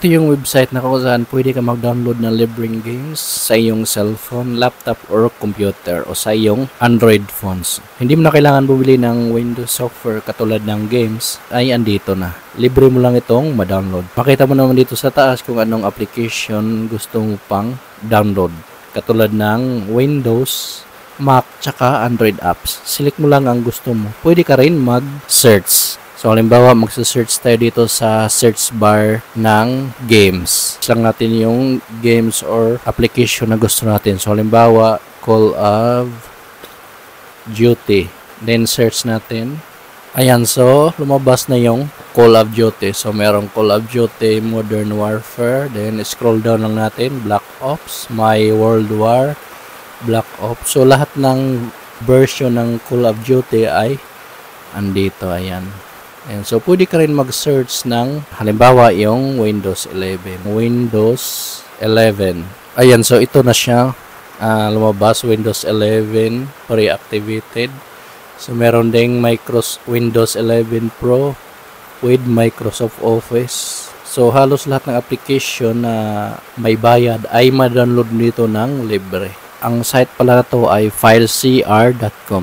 Ito yung website na kung saan pwede ka mag-download ng libreng games sa iyong cellphone, laptop, or computer o sa iyong Android phones. Hindi mo na kailangan bumili ng Windows software katulad ng games, ay andito na. Libre mo lang itong ma-download. Makita mo naman dito sa taas kung anong application gusto mo pang download. Katulad ng Windows, Mac, tsaka Android apps. Select mo lang ang gusto mo. Pwede ka rin mag-search. So, halimbawa, magsa-search tayo dito sa search bar ng games. Lang natin yung games or application na gusto natin. So, halimbawa, Call of Duty. Then, search natin. Ayan, so, lumabas na yung Call of Duty. So, merong Call of Duty Modern Warfare. Then, scroll down lang natin. Black Ops, My World War, Black Ops. So, lahat ng version ng Call of Duty ay andito. Ayan. And so, pwede ka rin mag-search ng, halimbawa, yung Windows 11. Windows 11. Ayan, so ito na siya. Lumabas, Windows 11 pre-activated. So, meron ding Windows 11 Pro with Microsoft Office. So, halos lahat ng application na may bayad ay ma-download nito ng libre. Ang site pala na to ay filecr.com.